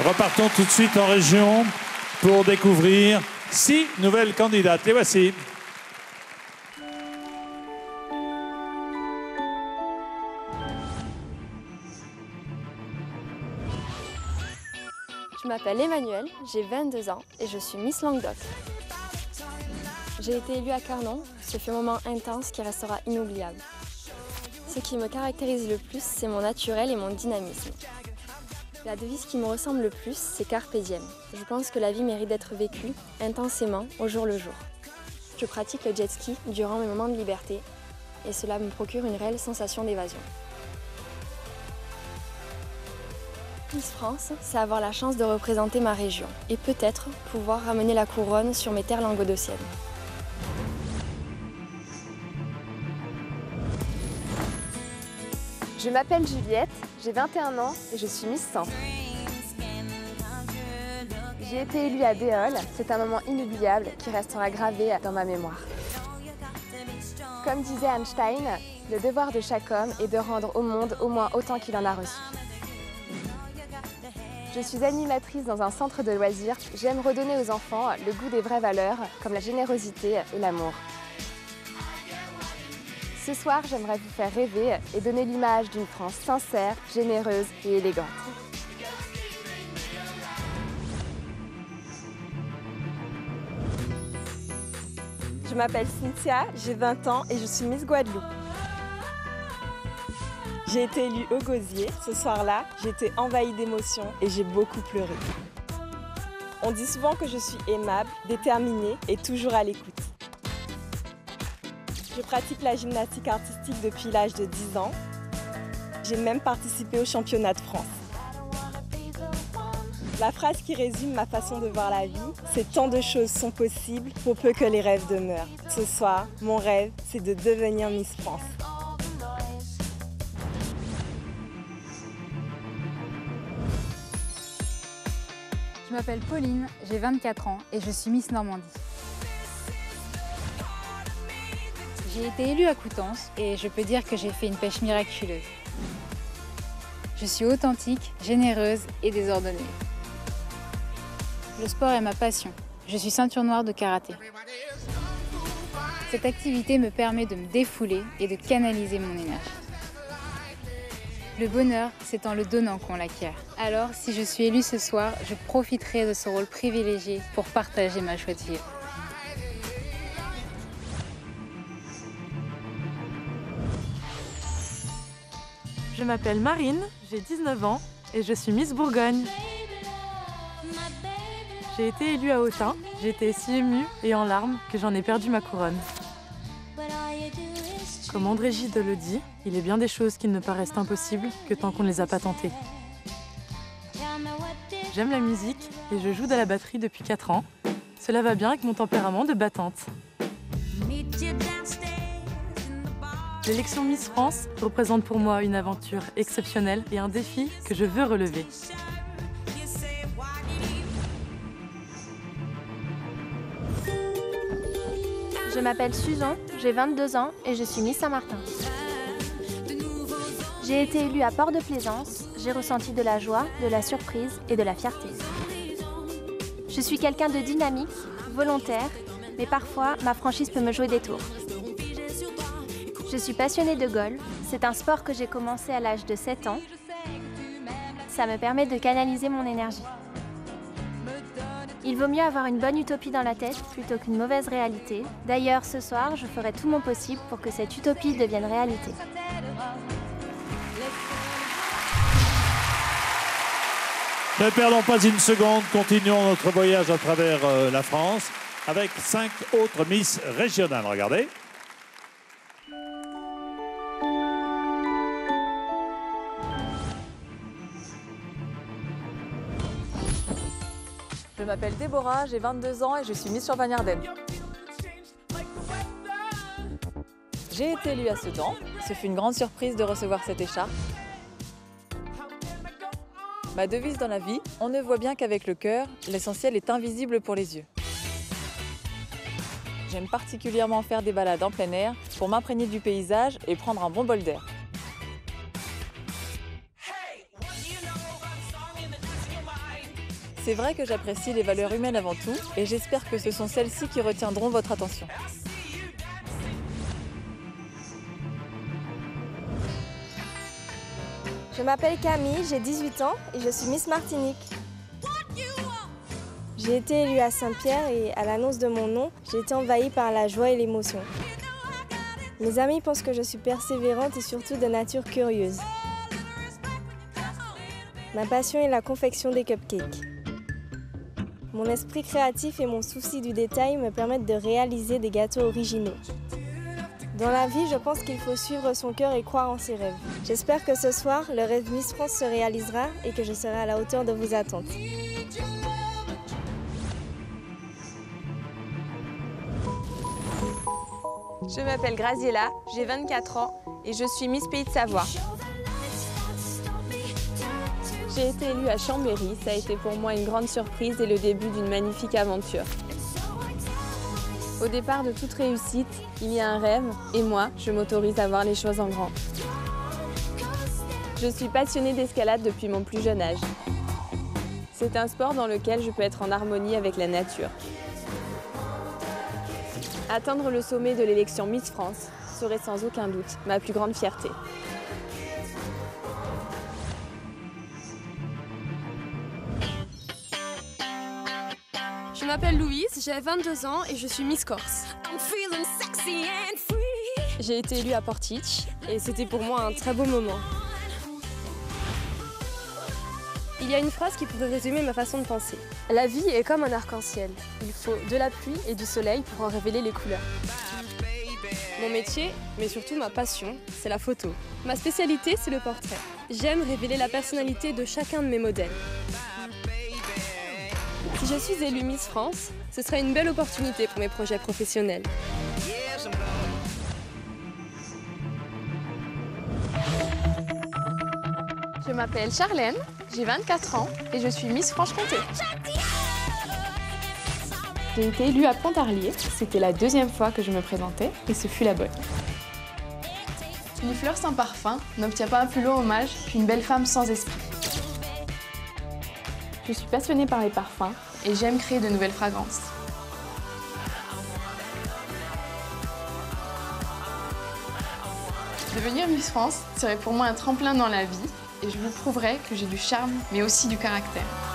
Repartons tout de suite en région pour découvrir 6 nouvelles candidates. Les voici. Je m'appelle Emmanuelle, j'ai 22 ans et je suis Miss Languedoc. J'ai été élue à Carnon, ce fut un moment intense qui restera inoubliable. Ce qui me caractérise le plus, c'est mon naturel et mon dynamisme. La devise qui me ressemble le plus, c'est Carpe Diem. Je pense que la vie mérite d'être vécue intensément, au jour le jour. Je pratique le jet ski durant mes moments de liberté et cela me procure une réelle sensation d'évasion. Miss France, c'est avoir la chance de représenter ma région et peut-être pouvoir ramener la couronne sur mes terres languedociennes. Je m'appelle Juliette, j'ai 21 ans et je suis Miss Centre. J'ai été élue à Déol, c'est un moment inoubliable qui restera gravé dans ma mémoire. Comme disait Einstein, le devoir de chaque homme est de rendre au monde au moins autant qu'il en a reçu. Je suis animatrice dans un centre de loisirs. J'aime redonner aux enfants le goût des vraies valeurs, comme la générosité et l'amour. Ce soir, j'aimerais vous faire rêver et donner l'image d'une France sincère, généreuse et élégante. Je m'appelle Cynthia, j'ai 20 ans et je suis Miss Guadeloupe. J'ai été élue au Gosier. Ce soir-là, j'étais envahie d'émotions et j'ai beaucoup pleuré. On dit souvent que je suis aimable, déterminée et toujours à l'écoute. Je pratique la gymnastique artistique depuis l'âge de 10 ans. J'ai même participé au championnat de France. La phrase qui résume ma façon de voir la vie, c'est tant de choses sont possibles pour peu que les rêves demeurent. Ce soir, mon rêve, c'est de devenir Miss France. Je m'appelle Pauline, j'ai 24 ans et je suis Miss Normandie. J'ai été élue à Coutances et je peux dire que j'ai fait une pêche miraculeuse. Je suis authentique, généreuse et désordonnée. Le sport est ma passion. Je suis ceinture noire de karaté. Cette activité me permet de me défouler et de canaliser mon énergie. Le bonheur, c'est en le donnant qu'on l'acquiert. Alors, si je suis élue ce soir, je profiterai de ce rôle privilégié pour partager ma joie de vivre. Je m'appelle Marine, j'ai 19 ans et je suis Miss Bourgogne. J'ai été élue à Autun, j'ai été si émue et en larmes que j'en ai perdu ma couronne. Comme André Gide le dit, il est bien des choses qui ne paraissent impossibles que tant qu'on ne les a pas tentées. J'aime la musique et je joue de la batterie depuis 4 ans. Cela va bien avec mon tempérament de battante. L'élection Miss France représente pour moi une aventure exceptionnelle et un défi que je veux relever. Je m'appelle Susan, j'ai 22 ans et je suis Miss Saint-Martin. J'ai été élue à Port-de-Plaisance, j'ai ressenti de la joie, de la surprise et de la fierté. Je suis quelqu'un de dynamique, volontaire, mais parfois ma franchise peut me jouer des tours. Je suis passionnée de golf, c'est un sport que j'ai commencé à l'âge de 7 ans. Ça me permet de canaliser mon énergie. Il vaut mieux avoir une bonne utopie dans la tête plutôt qu'une mauvaise réalité. D'ailleurs, ce soir, je ferai tout mon possible pour que cette utopie devienne réalité. Ne perdons pas une seconde, continuons notre voyage à travers la France avec 5 autres Miss régionales. Regardez. Je m'appelle Déborah, j'ai 22 ans et je suis Miss Champagne-Ardenne. J'ai été élue à Sedan. Ce fut une grande surprise de recevoir cette écharpe. Ma devise dans la vie, on ne voit bien qu'avec le cœur, l'essentiel est invisible pour les yeux. J'aime particulièrement faire des balades en plein air pour m'imprégner du paysage et prendre un bon bol d'air. C'est vrai que j'apprécie les valeurs humaines avant tout et j'espère que ce sont celles-ci qui retiendront votre attention. Je m'appelle Camille, j'ai 18 ans et je suis Miss Martinique. J'ai été élue à Saint-Pierre et à l'annonce de mon nom, j'ai été envahie par la joie et l'émotion. Mes amis pensent que je suis persévérante et surtout de nature curieuse. Ma passion est la confection des cupcakes. Mon esprit créatif et mon souci du détail me permettent de réaliser des gâteaux originaux. Dans la vie, je pense qu'il faut suivre son cœur et croire en ses rêves. J'espère que ce soir, le rêve Miss France se réalisera et que je serai à la hauteur de vos attentes. Je m'appelle Graziella, j'ai 24 ans et je suis Miss Pays de Savoie. J'ai été élue à Chambéry, ça a été pour moi une grande surprise et le début d'une magnifique aventure. Au départ de toute réussite, il y a un rêve et moi, je m'autorise à voir les choses en grand. Je suis passionnée d'escalade depuis mon plus jeune âge. C'est un sport dans lequel je peux être en harmonie avec la nature. Atteindre le sommet de l'élection Miss France serait sans aucun doute ma plus grande fierté. Je m'appelle Louise, j'ai 22 ans et je suis Miss Corse. J'ai été élue à Portich et c'était pour moi un très beau moment. Il y a une phrase qui pourrait résumer ma façon de penser. La vie est comme un arc-en-ciel. Il faut de la pluie et du soleil pour en révéler les couleurs. Mon métier, mais surtout ma passion, c'est la photo. Ma spécialité, c'est le portrait. J'aime révéler la personnalité de chacun de mes modèles. Si je suis élue Miss France, ce serait une belle opportunité pour mes projets professionnels. Je m'appelle Charlène, j'ai 24 ans et je suis Miss Franche-Comté. J'ai été élue à Pontarlier, c'était la deuxième fois que je me présentais et ce fut la bonne. Une fleur sans parfum n'obtient pas un plus long hommage qu'une belle femme sans esprit. Je suis passionnée par les parfums et j'aime créer de nouvelles fragrances. Devenir Miss France serait pour moi un tremplin dans la vie et je vous prouverai que j'ai du charme mais aussi du caractère.